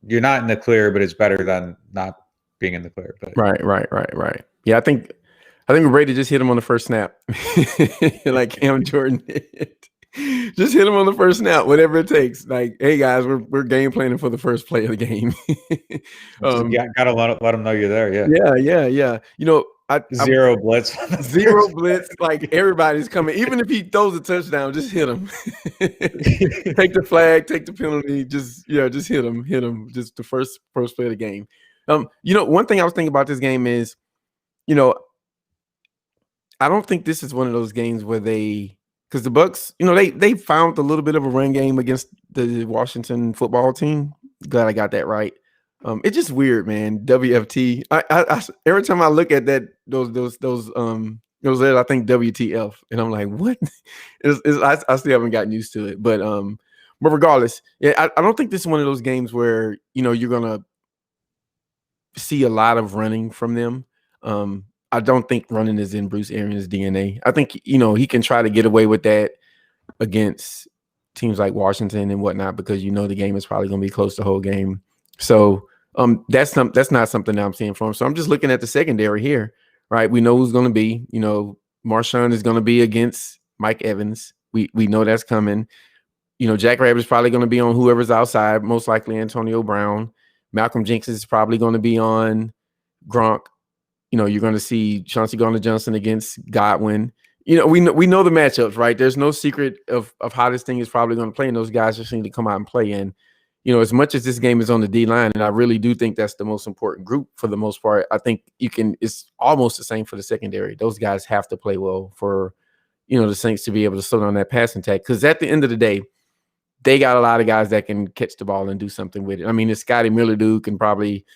Speaker 2: not in the clear, but it's better than not being in the clear. But.
Speaker 1: Right. Yeah, I think Brady just hit him on the first snap, like Cam Jordan did. Just hit him on the first snap, whatever it takes. Like, hey guys, we're game planning for the first play of the game.
Speaker 2: Gotta let them know you're there.
Speaker 1: Yeah.
Speaker 2: Zero blitz.
Speaker 1: Zero blitz. Like everybody's coming. Even if he throws a touchdown, just hit him. Take the flag, take the penalty. Just hit him. Hit him. Just the first play of the game. One thing I was thinking about this game is, I don't think this is one of those games where because the Bucs, they found a little bit of a run game against the Washington football team. Glad I got that right. It's just weird, man. WFT. I every time I look at that those letters, I think WTF, and I'm like, what? I still haven't gotten used to it, but regardless, yeah, I don't think this is one of those games where you're gonna see a lot of running from them. I don't think running is in Bruce Arians' DNA. I think he can try to get away with that against teams like Washington and whatnot because the game is probably going to be close the whole game. So that's not something that I'm seeing from him. So I'm just looking at the secondary here, right? We know who's going to be. Marshawn is going to be against Mike Evans. We know that's coming. Jack Rabbit is probably going to be on whoever's outside, most likely Antonio Brown. Malcolm Jenkins is probably going to be on Gronk. You're going to see Chauncey Gardner-Johnson against Godwin. We know the matchups, right? There's no secret of how this thing is probably going to play, and those guys just need to come out and play. And as much as this game is on the D line, and I really do think that's the most important group for the most part, I think it's almost the same for the secondary. Those guys have to play well for the Saints to be able to slow down that passing attack. Because at the end of the day, they got a lot of guys that can catch the ball and do something with it. I mean, it's Scotty Miller dude can probably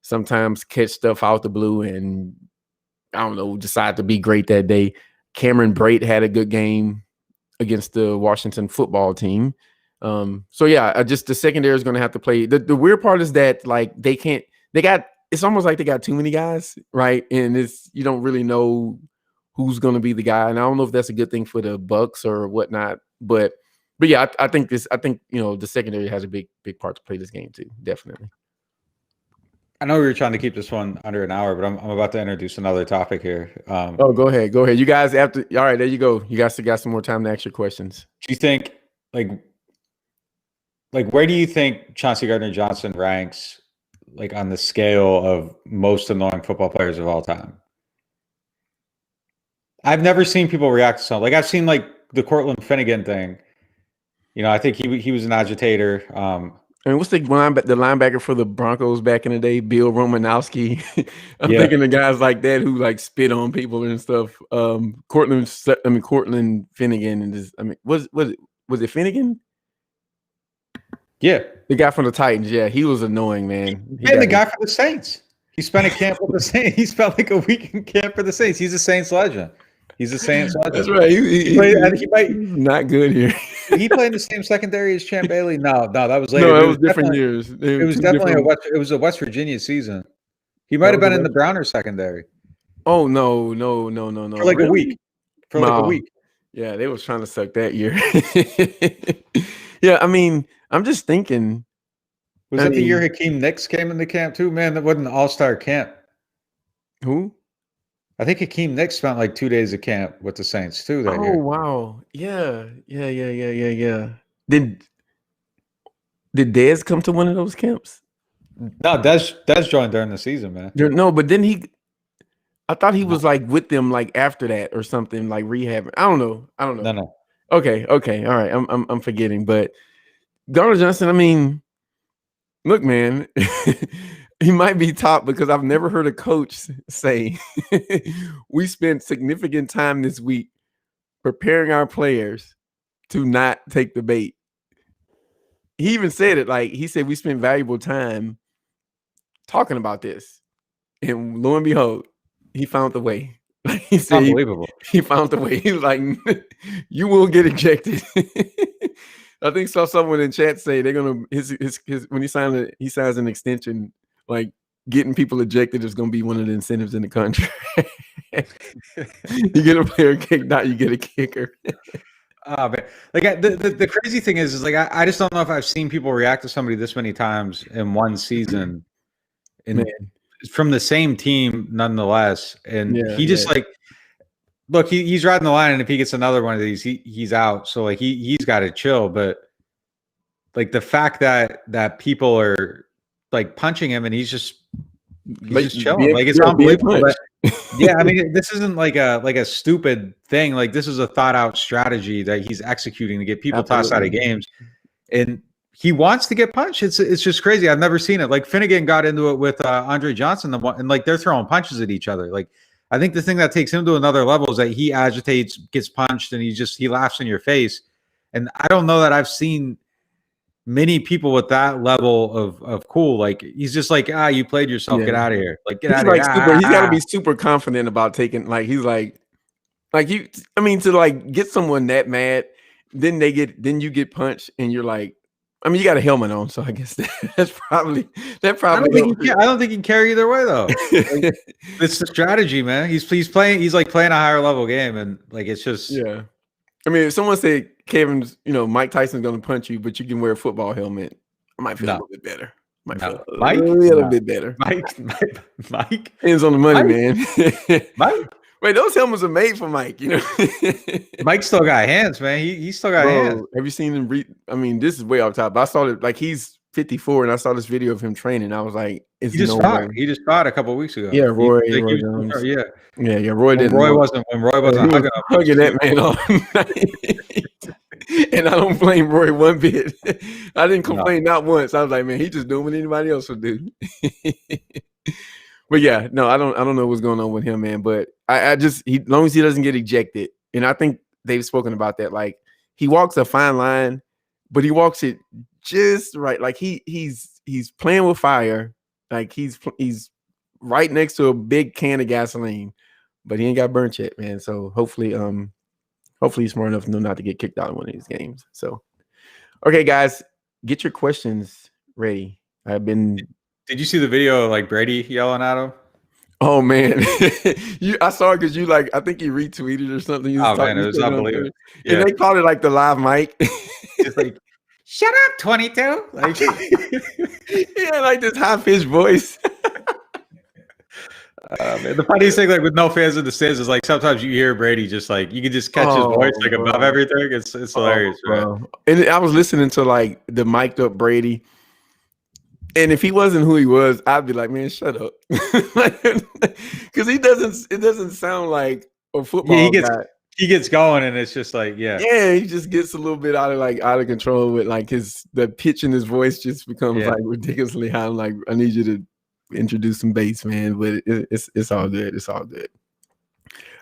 Speaker 1: sometimes catch stuff out the blue and, I don't know, decide to be great that day. Cameron Brate had a good game against the Washington football team. So yeah, the secondary is going to have to play. The weird part is that it's almost like they got too many guys, right? And you don't really know who's going to be the guy. And I don't know if that's a good thing for the Bucs or whatnot, but yeah, I think the secondary has a big part to play this game too. Definitely.
Speaker 2: I know we were trying to keep this one under an hour, but I'm about to introduce another topic here.
Speaker 1: Go ahead. You guys all right, there you go. You guys still got some more time to ask your questions.
Speaker 2: Do you think like where do you think Chauncey Gardner-Johnson ranks on the scale of most annoying football players of all time? I've never seen people react to something. I've seen the Cortland Finnegan thing. I think he was an agitator.
Speaker 1: What's the linebacker for the Broncos back in the day, Bill Romanowski? I'm thinking of guys like that who spit on people and stuff. Cortland Finnegan and was it Finnegan?
Speaker 2: Yeah,
Speaker 1: the guy from the Titans. Yeah, he was annoying, man.
Speaker 2: The guy for the Saints. He spent a camp with the Saints. He spent a week in camp for the Saints. He's a Saints legend. He's a Saints legend.
Speaker 1: That's right. He might not good here.
Speaker 2: He played in the same secondary as Champ Bailey. No, that was later.
Speaker 1: No, it was different years.
Speaker 2: It was definitely a West Virginia season. He might have been in the Browner secondary.
Speaker 1: Oh no.
Speaker 2: For a week. A week.
Speaker 1: Yeah, they was trying to suck that year. Yeah, I mean, I'm just thinking.
Speaker 2: Was that the year Hakeem Nicks came into camp too? Man, that wasn't an all-star camp.
Speaker 1: Who?
Speaker 2: I think Hakeem Nicks spent 2 days of camp with the Saints too that year.
Speaker 1: Oh wow. Yeah. Did Dez come to one of those camps?
Speaker 2: No, Dez joined during the season, man.
Speaker 1: No, but then I thought he was with them after that or something, rehabbing. I don't know.
Speaker 2: No.
Speaker 1: Okay. All right. I'm forgetting. But Gardner-Johnson, I mean, look, man, he might be top because I've never heard a coach say we spent significant time this week preparing our players to not take the bait. He even said it he said we spent valuable time talking about this. And lo and behold, he found the way. He said
Speaker 2: unbelievable.
Speaker 1: He found the way. He was like, you will get ejected. I think saw someone in chat say they're gonna his when he signs an extension, getting people ejected is gonna be one of the incentives in the contract. You get a player kicked out, you get a kicker.
Speaker 2: Oh man, the crazy thing is I just don't know if I've seen people react to somebody this many times in one season, and from the same team nonetheless. And he just look, he's riding the line, and if he gets another one of these, he's out. So like he's got to chill. But like the fact that people are like punching him and he's just chilling, like it's unbelievable. Yeah, I mean, this isn't like a stupid thing. Like this is a thought out strategy that he's executing to get people tossed out of games, and he wants to get punched. It's just crazy. I've never seen it. Like Finnegan got into it with Andre Johnson, and like they're throwing punches at each other. Like I think the thing that takes him to another level is that he agitates, gets punched, and he laughs in your face. And I don't know that I've seen many people with that level of cool. Like he's just like, you played yourself, get out of here. Like get out of here.
Speaker 1: He's got to be super confident about taking. Like he's like you. I mean, to like get someone that mad, then you get punched, and you're like. I mean, you got a helmet on, so I guess that's probably. I don't
Speaker 2: think he can carry either way, though. Like, it's the strategy, man. He's playing. He's like playing a higher level game, and like it's just.
Speaker 1: Yeah, I mean, if someone said Kevin's, Mike Tyson's going to punch you, but you can wear a football helmet, I might feel a little bit better. Feel a little bit better.
Speaker 2: Mike,
Speaker 1: hands on the money, man.
Speaker 2: Mike.
Speaker 1: Wait, those helmets are made for Mike,
Speaker 2: Mike still got hands, man. He still got hands.
Speaker 1: Have you seen him? I mean, this is way off top. I saw it like he's 54, and I saw this video of him training. I was like,
Speaker 2: he just fought a couple of weeks ago.
Speaker 1: Yeah, Roy. Roy didn't.
Speaker 2: When Roy wasn't
Speaker 1: hugging that man all night. And I don't blame Roy one bit. I didn't complain not once. I was like, man, he just doing what anybody else would do. But yeah, no, I don't know what's going on with him, man. But as long as he doesn't get ejected, and I think they've spoken about that. Like he walks a fine line, but he walks it just right. Like he's playing with fire. Like he's right next to a big can of gasoline, but he ain't got burnt yet, man. So hopefully he's smart enough to know not to get kicked out of one of these games. So, okay, guys, get your questions ready.
Speaker 2: Did you see the video of like Brady yelling at him?
Speaker 1: Oh man, I saw it because I think you retweeted or something.
Speaker 2: Oh man, it was unbelievable.
Speaker 1: Yeah. And they called it like the live mic.
Speaker 2: It's like, shut up, 22. Like,
Speaker 1: yeah, like this high pitched voice.
Speaker 2: Man, the funniest thing, like with no fans in the stands, is like sometimes you hear Brady just like you can just catch his voice like above everything. It's hilarious, man.
Speaker 1: And I was listening to like the mic'd up Brady. And if he wasn't who he was, I'd be like, man, shut up. Because it doesn't sound like a football guy.
Speaker 2: He gets going and it's just like, yeah,
Speaker 1: he just gets a little bit out of control with like the pitch in his voice just becomes like ridiculously high. I'm like, I need you to introduce some bass, man, but it's all good. It's all good.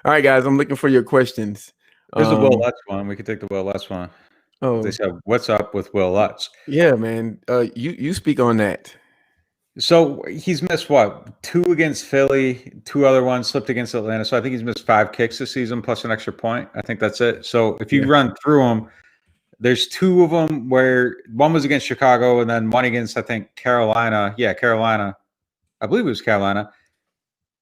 Speaker 1: All right, guys, I'm looking for your questions.
Speaker 2: There's the Will Lutz one. We could take the Will Lutz one.
Speaker 1: Oh,
Speaker 2: they said, "What's up with Will Lutz?"
Speaker 1: Yeah, man. You speak on that.
Speaker 2: So he's missed what? 2 against Philly, 2 other ones slipped against Atlanta. So I think he's missed 5 kicks this season plus an extra point. I think that's it. So if you run through them, there's 2 of them where one was against Chicago and then one against I think Carolina. Yeah, Carolina. I believe it was Carolina.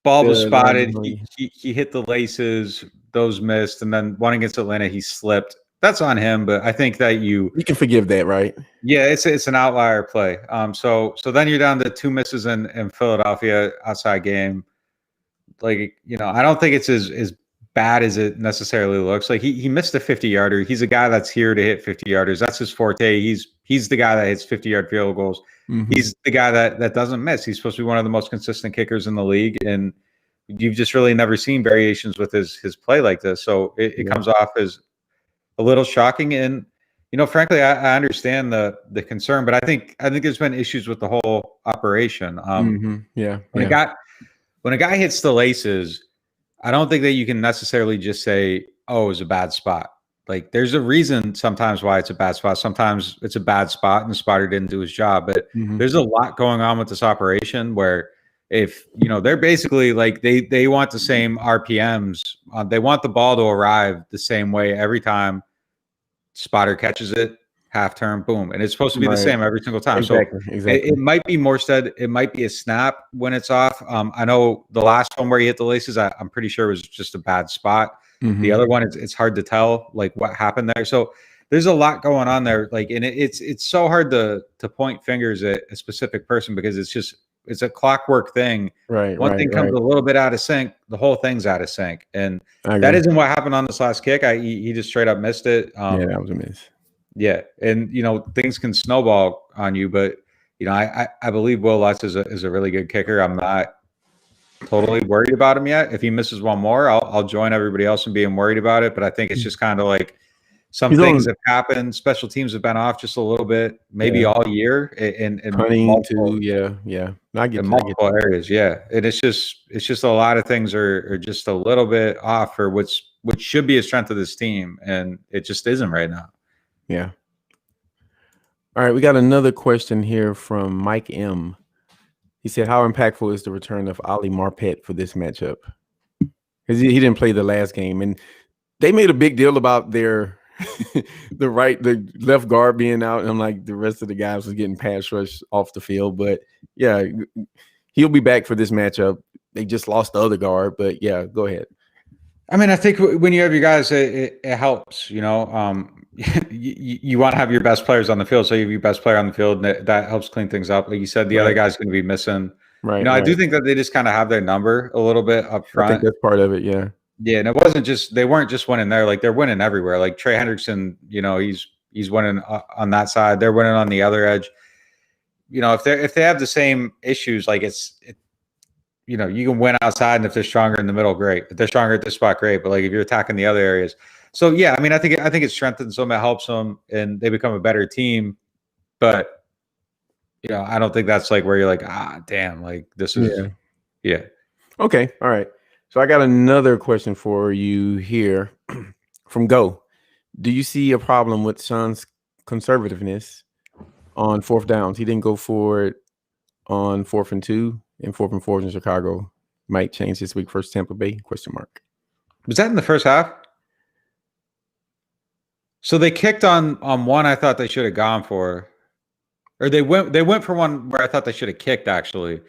Speaker 2: Ball was spotted. He hit the laces. Those missed, and then one against Atlanta, he slipped. That's on him, but I think that you
Speaker 1: can forgive that, right?
Speaker 2: Yeah, it's an outlier play. So then you're down to 2 misses in Philadelphia outside game. Like, I don't think it's as bad as it necessarily looks. Like he missed a 50-yarder. He's a guy that's here to hit 50-yarders. That's his forte. He's the guy that hits 50-yard field goals. Mm-hmm. He's the guy that doesn't miss. He's supposed to be one of the most consistent kickers in the league, and you've just really never seen variations with his play like this. So it comes off as a little shocking, and frankly, I understand the concern, but I think there's been issues with the whole operation. When a guy hits the laces, I don't think that you can necessarily just say, "Oh, it was a bad spot." Like, there's a reason sometimes why it's a bad spot. Sometimes it's a bad spot, and the spotter didn't do his job. But there's a lot going on with this operation where, if they're basically like they want the same RPMs, they want the ball to arrive the same way every time. Spotter catches it, half turn, boom, and it's supposed to be the same every single time. Exactly. It might be Morstead. It might be a snap when it's off. I know the last one where he hit the laces, I'm pretty sure it was just a bad spot. The other one, it's hard to tell like what happened there. So there's a lot going on there. Like, and it's so hard to point fingers at a specific person because it's just it's a clockwork thing.
Speaker 1: Right.
Speaker 2: One thing comes a little bit out of sync, the whole thing's out of sync, and that isn't what happened on this last kick. He just straight up missed it.
Speaker 1: Yeah, that was a miss.
Speaker 2: Yeah, and things can snowball on you, but I believe Will Lutz is a really good kicker. I'm not totally worried about him yet. If he misses one more, I'll join everybody else in being worried about it. But I think it's just kind of like some things have happened. Special teams have been off just a little bit, maybe all year in
Speaker 1: multiple, yeah. I get
Speaker 2: multiple areas, yeah. And it's just a lot of things are just a little bit off for which should be a strength of this team, and it just isn't right now.
Speaker 1: Yeah. All right, we got another question here from Mike M. He said, how impactful is the return of Ali Marpet for this matchup? Because he didn't play the last game, and they made a big deal about their the left guard being out, and like the rest of the guys was getting pass rush off the field. But yeah, he'll be back for this matchup. They just lost the other guard, but yeah, go ahead.
Speaker 2: I mean, I think when you have your guys, it helps. You want to have your best players on the field, so you have your best player on the field, and that helps clean things up. Like you said, the other guy's going to be missing.
Speaker 1: Right.
Speaker 2: I do think that they just kind of have their number a little bit up front.
Speaker 1: I think that's part of it. Yeah.
Speaker 2: Yeah, and it wasn't just they weren't just winning there; like they're winning everywhere. Like Trey Hendrickson, he's winning on that side. They're winning on the other edge. If they have the same issues, like you can win outside, and if they're stronger in the middle, great. If they're stronger at this spot, great. But like if you're attacking the other areas, so yeah, I mean, I think it strengthens them, it helps them, and they become a better team. But I don't think that's like where you're like, damn, like this is, yeah.
Speaker 1: Okay, all right. So I got another question for you here from Go. Do you see a problem with Sean's conservativeness on fourth downs? He didn't go for it on 4th and 2 and 4th and 4 in Chicago. Might change this week versus Tampa Bay? ?
Speaker 2: Was that in the first half? So they kicked on one I thought they should have gone for. Or they went for one where I thought they should have kicked, actually.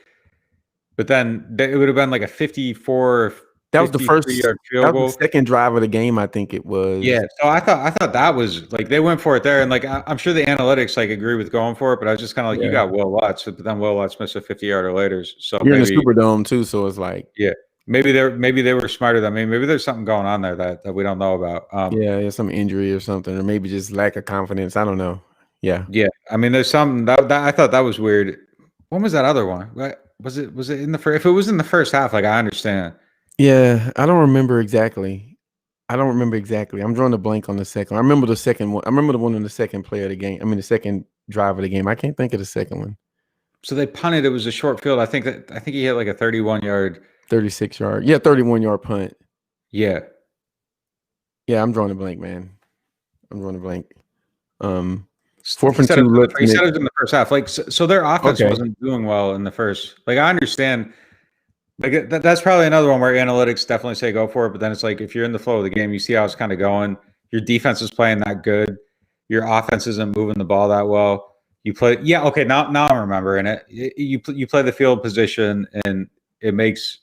Speaker 2: But then it would have been like a 54.
Speaker 1: That was the first field goal. The second drive of the game, I think it was.
Speaker 2: Yeah, so I thought that was like they went for it there, and like I'm sure the analytics like agree with going for it, but I was just kind of like, you got Will Lutz, but then Will Lutz missed a 50-yarder later. So
Speaker 1: you're in the Superdome too, so it's like
Speaker 2: maybe they were smarter than me. Maybe there's something going on there that we don't know about.
Speaker 1: There's some injury or something, or maybe just lack of confidence. I don't know. Yeah.
Speaker 2: I mean, there's something that I thought that was weird. When was that other one? Was it in the first? If it was in the first half, like I understand.
Speaker 1: Yeah, I don't remember exactly. I'm drawing a blank on the second. I remember the second one. I remember the one in the second play of the game. I mean, the second drive of the game. I can't think of the second one.
Speaker 2: So they punted. It was a short field. I think he hit like a 31-yard,
Speaker 1: 36-yard. Yeah, 31-yard punt.
Speaker 2: Yeah.
Speaker 1: Yeah, I'm drawing a blank, man.
Speaker 2: 4th and 2. He said it in the first half. Like so their offense wasn't doing well in the first. Like I understand. Like that's probably another one where analytics definitely say go for it, but then it's like if you're in the flow of the game, you see how it's kind of going. Your defense is playing that good. Your offense isn't moving the ball that well. You play, now I'm remembering it. You play the field position, and it makes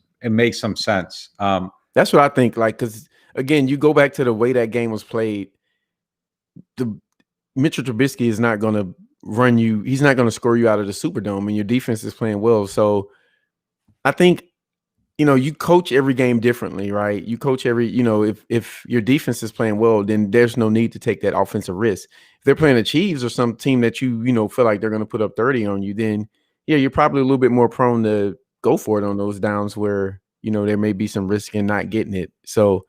Speaker 2: some sense.
Speaker 1: That's what I think. Like, because again, you go back to the way that game was played. The Mitchell Trubisky is not going to run you. He's not going to score you out of the Superdome, and your defense is playing well. So I think. You coach every game differently, right? You coach every, if your defense is playing well, then there's no need to take that offensive risk. If they're playing the Chiefs or some team that you feel like they're going to put up 30 on you, then you're probably a little bit more prone to go for it on those downs where, there may be some risk in not getting it. So,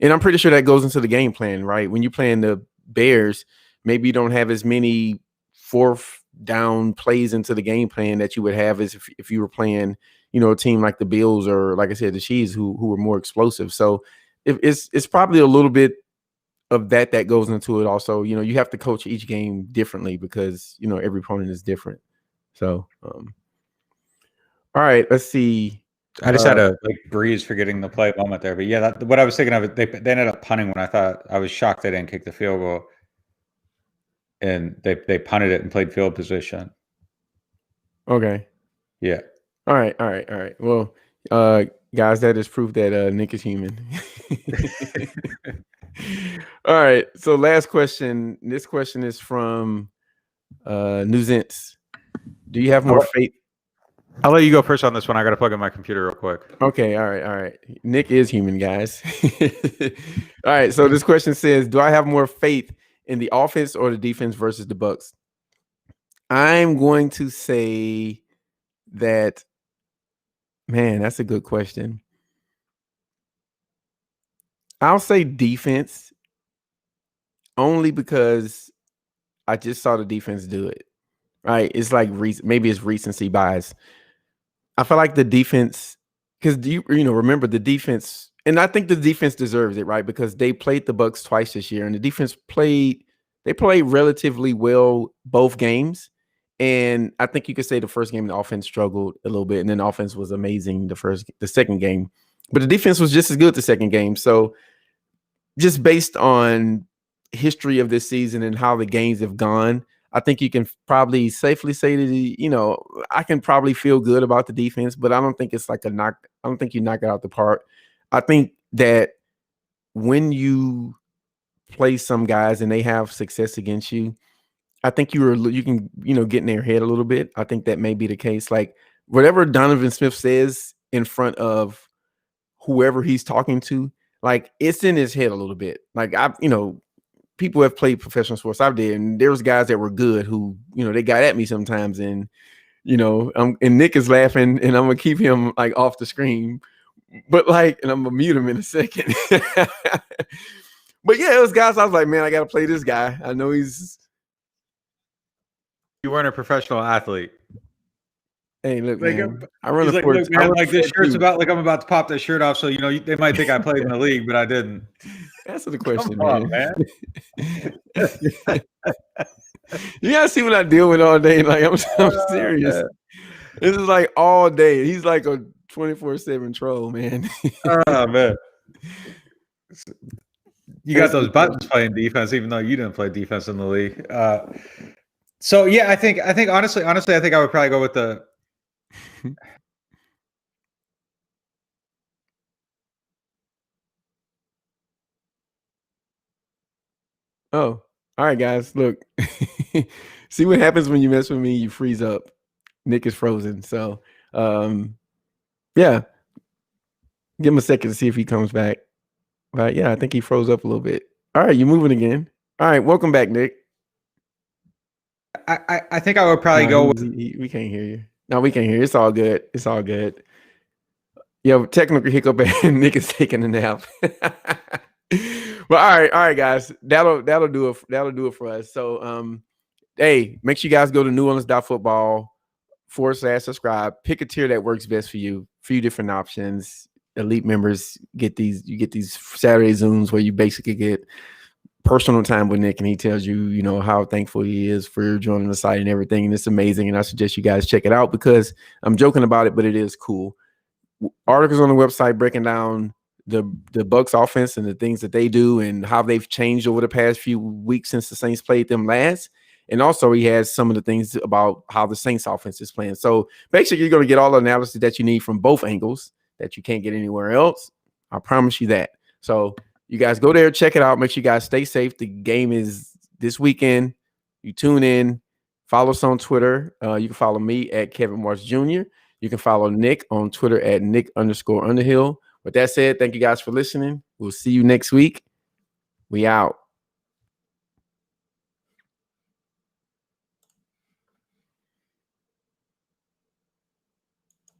Speaker 1: and I'm pretty sure that goes into the game plan, right? When you're playing the Bears, maybe you don't have as many fourth down plays into the game plan that you would have as if you were playing a team like the Bills or, like I said, the Chiefs who were more explosive. So it's probably a little bit of that goes into it also. You have to coach each game differently because, every opponent is different. So, all right, let's see.
Speaker 2: I just had a breeze for getting the play moment there. But yeah, what I was thinking of, they ended up punting when I was shocked they didn't kick the field goal. And they punted it and played field position.
Speaker 1: Okay.
Speaker 2: Yeah.
Speaker 1: All right. Well, guys, that is proof that Nick is human. All right. So last question. This question is from Nuzence. Do you have more faith?
Speaker 2: I'll let you go first on this one. I got to plug in my computer real quick.
Speaker 1: Okay, all right. Nick is human, guys. All right, so this question says, do I have more faith in the offense or the defense versus the Bucs? I'm going to say that, man, that's a good question. I'll say defense only because I just saw the defense do it, right? It's like maybe it's recency bias. I feel like the defense, because you remember the defense, and I think the defense deserves it, right? Because they played the Bucs twice this year, and the defense played relatively well both games. And I think you could say the first game the offense struggled a little bit, and then the offense was amazing the second game. But the defense was just as good the second game. So just based on history of this season and how the games have gone, I think you can probably safely say that, I can probably feel good about the defense, but I don't think it's like a knock. I don't think you knock it out the park. I think that when you play some guys and they have success against you, I think you can, get in their head a little bit. I think that may be the case. Like whatever Donovan Smith says in front of whoever he's talking to, like it's in his head a little bit. Like people have played professional sports. I did, and there was guys that were good who, they got at me sometimes, and and Nick is laughing, and I'm gonna keep him like off the screen, but and I'm gonna mute him in a second. But yeah, it was guys I was like, man, I gotta play this guy. I know he's.
Speaker 2: You weren't a professional athlete.
Speaker 1: Hey, look, man, I run a
Speaker 2: foot. This shirt's about like I'm about to pop that shirt off, so they might think I played in the league, but I didn't.
Speaker 1: Answer the question, man. You gotta see what I deal with all day. Like I'm serious. Man. This is like all day. He's like a 24/7 troll, man.
Speaker 2: Oh man. You got those buttons playing defense, even though you didn't play defense in the league. So yeah, I think honestly, I think I would probably go with the.
Speaker 1: Oh, all right, guys. Look, see what happens when you mess with me. You freeze up. Nick is frozen. So, yeah, give him a second to see if he comes back. But yeah, I think he froze up a little bit. All right, you're moving again. All right, welcome back, Nick.
Speaker 2: I think I would probably go with.
Speaker 1: We can't hear you. No, we can't hear you. It's all good. It's all good. Yeah, technical hiccup, and Nick is taking a nap. Well, all right, guys. That'll do it. That'll do it for us. So, hey, make sure you guys go to NewOrleans.Football /subscribe. Pick a tier that works best for you. A few different options. Elite members get these. You get these Saturday Zooms where you basically get personal time with Nick, and he tells you, how thankful he is for joining the site and everything. And it's amazing. And I suggest you guys check it out because I'm joking about it, but it is cool. Articles on the website breaking down the Bucs offense and the things that they do and how they've changed over the past few weeks since the Saints played them last. And also he has some of the things about how the Saints offense is playing. So basically you're going to get all the analysis that you need from both angles that you can't get anywhere else. I promise you that. So you guys go there, check it out. Make sure you guys stay safe. The game is this weekend. You tune in, follow us on Twitter. You can follow me at Kevin Marsh Jr. You can follow Nick on Twitter at Nick_Underhill. With that said, thank you guys for listening. We'll see you next week. We out.